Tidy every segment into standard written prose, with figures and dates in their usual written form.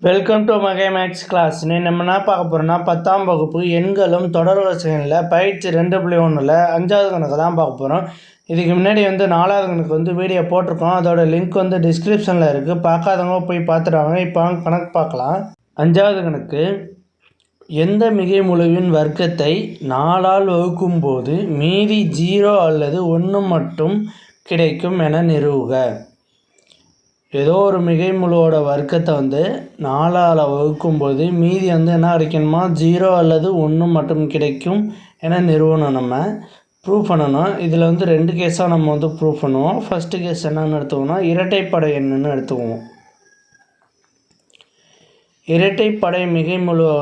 Welcome to மகை maths class. நம்ம என்ன பார்க்க போகிறோம்னா 10ஆம் வகுப்பு எண்களும் தொடர் வரிசைகளில் பயிற்சி 2.1ல் 5வது கணக்கு தான் பார்க்க போகிறோம். இதுக்கு முன்னாடி 4வது கணக்கு வீடியோ போட்டிருக்கோம். அதோட லிங்க் டிஸ்கிரிப்ஷனில் இருக்குது. பார்க்காதவங்க போய் பார்த்துடுவாங்க. இப்போ கணக்கு பார்க்கலாம். 5வது கணக்கு, எந்த மிகை முழுவின் வர்க்கத்தை 4ஆல் வகுக்கும் போது மீதி 0 அல்லது 1 மட்டும் கிடைக்கும் என நிறுவுக. ஏதோ ஒரு மிகை முழுவோட வர்க்கத்தை 4ஆல் வகுக்கும்போது மீதி என்ன கிடைக்கணுமா, 0 அல்லது 1 மட்டும் கிடைக்கும் என நிறுவனம். நம்ம ப்ரூவ் பண்ணணும். இதில் 2 கேஸாக நம்ம ப்ரூவ் பண்ணுவோம். ஃபஸ்ட்டு கேஸ் என்னென்னு எடுத்துக்கோன்னா, இரட்டைப்படை எண்ணுன்னு எடுத்துக்குவோம். இரட்டைப்படை மிகை முழுவை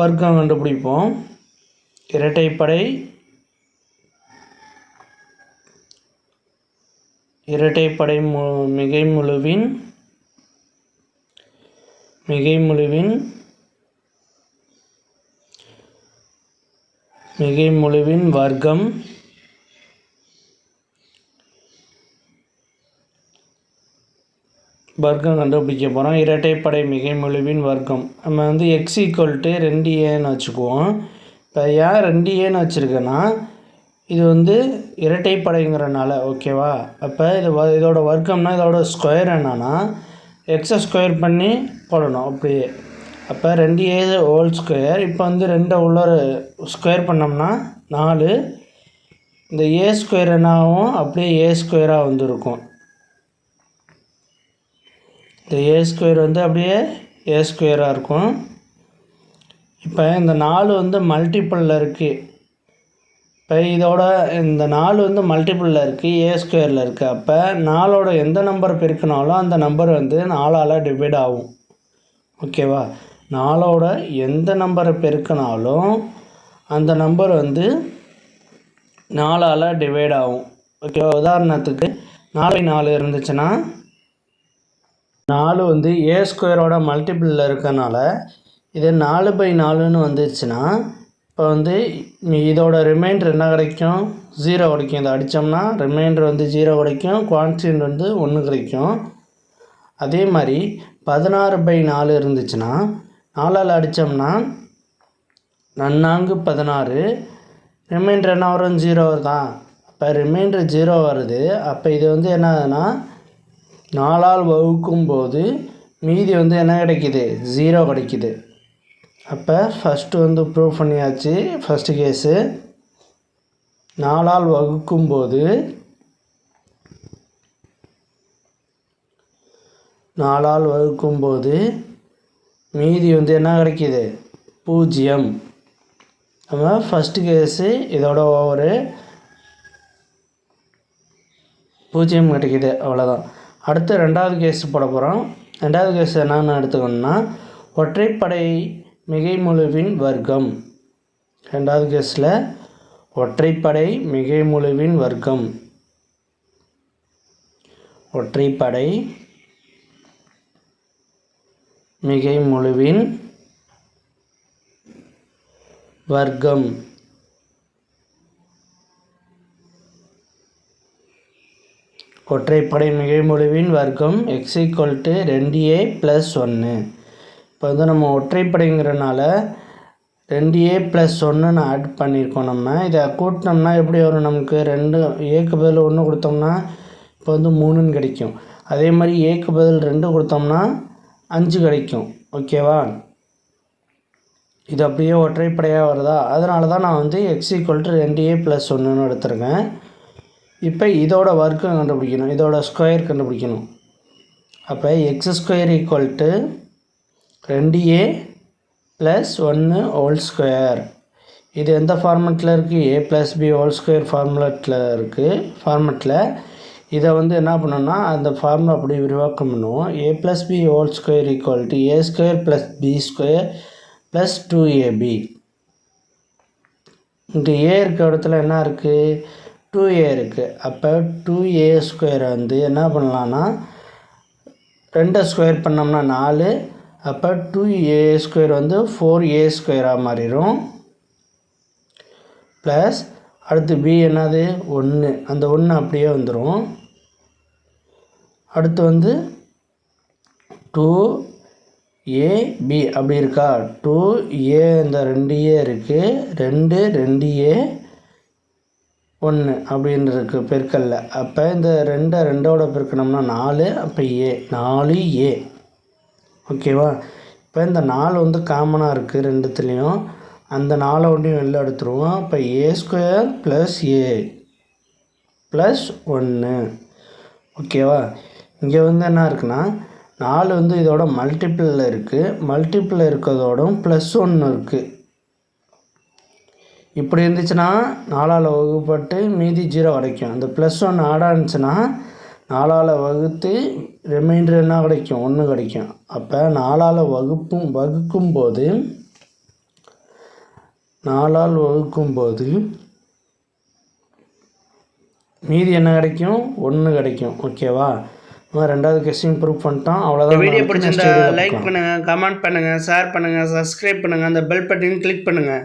வர்க்கம் கண்டுபிடிப்போம். இரட்டைப்படை மிகை முழுவின் வர்க்கம் கண்டுபிடிக்க போகிறோம். இரட்டைப்படை மிகை முழுவின் வர்க்கம் நம்ம x = 2a வச்சுக்குவோம். இப்போ ஏன் 2aன்னு வச்சுருக்கேன்னா, இது இரட்டைப்படைங்கிறனால. ஓகேவா? அப்போ இதோட வர்க்கம்னா இதோட ஸ்கொயர் என்னன்னா எக்ஸை ஸ்கொயர் பண்ணி போடணும் அப்படியே. அப்போ 2a². இப்போ 2 உள்ள ஸ்கொயர் பண்ணோம்னா 4. இந்த a² என்னாகும், அப்படியே a² இருக்கும். இந்த a² அப்படியே a² இருக்கும். இப்போ இந்த 4 மல்டிப்பிளில் இருக்குது. இப்போ இதோட இந்த 4 மல்டிப்பிளில் இருக்குது, a² இருக்குது. அப்போ 4ஓட எந்த நம்பர் பெருக்கினாலும் அந்த நம்பர் 4ஆல் டிவைட் ஆகும். ஓகேவா? 4ஓட எந்த நம்பரை பெருக்கினாலும் அந்த நம்பர் 4ஆல் டிவைட் ஆகும். ஓகேவா? உதாரணத்துக்கு 4/4 இருந்துச்சுன்னா 4 a² மல்டிப்பிளில் இருக்கனால இது 4/4ன்னு வந்துச்சுன்னா, இப்போ இதோட ரிமைண்டர் என்ன கிடைக்கும், 0 கிடைக்கும். இதை அடித்தோம்னா ரிமைண்டர் 0 கிடைக்கும், குவான்டிட்டி 1 கிடைக்கும். அதே மாதிரி 16/4 இருந்துச்சுன்னா 4ஆல் அடித்தோம்னா 4 16, ரிமைண்டர் என்ன வரும், 0 தான். அப்போ ரிமைண்டர் 0 வருது. அப்போ இது என்னதுன்னா 4ஆல் வகுக்கும் போது மீதி என்ன கிடைக்கிது, 0 கிடைக்கிது. அப்போ ஃபஸ்ட்டு ப்ரூவ் பண்ணியாச்சு. ஃபஸ்ட்டு கேஸு 4ஆல் வகுக்கும்போது மீதி என்ன கிடைக்கிது, 0. நம்ம ஃபஸ்ட்டு கேஸு இதோட ஒரு 0 கிடைக்கிது, அவ்வளோதான். அடுத்து 2வது கேஸ் போட போகிறோம். 2வது கேஸ் என்னென்னு எடுத்துக்கணும்னா, ஒற்றைப்படை மிகை முழுவின் வர்க்கம். 2வது கேஸில் ஒற்றைப்படை மிகை முழுவின் வர்க்கம். ஒற்றைப்படை மிகை முழுவின் வர்க்கம். ஒற்றைப்படை மிகை முழுவின் வர்க்கம் x = 2a + 1. இப்போ நம்ம ஒற்றைப்படைங்கிறனால 2a + 1 ஆட் பண்ணியிருக்கோம். நம்ம இதை கூட்டினோம்னா எப்படி வரும், நமக்கு 2 a பதில் 1 கொடுத்தோம்னா இப்போ 3ன்னு கிடைக்கும். அதே மாதிரி a பதில் 2 கொடுத்தோம்னா 5 கிடைக்கும். ஓகேவா? இது அப்படியே ஒற்றைப்படையாக வருதா, அதனால தான் நான் x = 2a + 1ன்னு எடுத்துருக்கேன். இப்போ இதோட வர்க்கம் கண்டுபிடிக்கணும், இதோட ஸ்கொயர் கண்டுபிடிக்கணும். அப்போ x² = 2a + 1 ஹோல் ஸ்கொயர். இது எந்த ஃபார்மெட்டில் இருக்குது, a + b ஹோல் ஸ்கொயர் ஃபார்மெட்டில் இதை என்ன பண்ணோம்னா அந்த ஃபார்முலா அப்படி விரிவாக்கம் பண்ணுவோம். a + b whole square = a² + b² + 2ab. இங்கே a இருக்க இடத்துல என்ன இருக்குது, 2a இருக்குது. அப்போ 2a² என்ன பண்ணலான்னா 2 ஸ்கொயர் பண்ணோம்னா 4. அப்போ 2a² 4a² மாறிடும். ப்ளஸ் அடுத்து b என்னது, 1. அந்த 1 அப்படியே வந்துடும். அடுத்து 2ab அப்படி இருக்கா? 2a இந்த 2a இருக்குது, 2a 1 அப்படின்னு இருக்குது பெருக்கல்ல. அப்போ இந்த 2ஓட பெருக்கணும்னா 4, அப்போ 4a. ஓகேவா? இப்போ இந்த 4 வந்து காமனாக இருக்குது ரெண்டுத்துலேயும். அந்த 4 ஒன்றையும் வெளில எடுத்துருவோம். அப்போ a² + a + 1. ஓகேவா? இங்கே வந்து என்ன இருக்குன்னா 4 வந்து இதோட மல்டிப்பிளில் இருக்குது. மல்டிப்பிளில் இருக்கிறதோடும் +1 இருக்குது. இப்படி இருந்துச்சுன்னா 4ஆல் வகுப்பட்டு மீதி 0 கிடைக்கும். அந்த +1 ஆட் ஆனிச்சுன்னா 4ஆல் வகுத்து ரிமைண்டர் என்ன கிடைக்கும்? 1 கிடைக்கும். அப்போ 4ஆல் வகுக்கும்போது மீதி என்ன கிடைக்கும்? 1 கிடைக்கும். ஓகேவா? நம்ம ரெண்டாவது கொஸ்டின் ப்ரூவ் பண்ணிட்டோம். அவ்வளோதான். வீடியோ பிடிச்சிருந்தா லைக் பண்ணுங்கள், கமெண்ட் பண்ணுங்கள், ஷேர் பண்ணுங்கள், சப்ஸ்கிரைப் பண்ணுங்கள், அந்த பெல் பட்டனையும் கிளிக் பண்ணுங்கள்.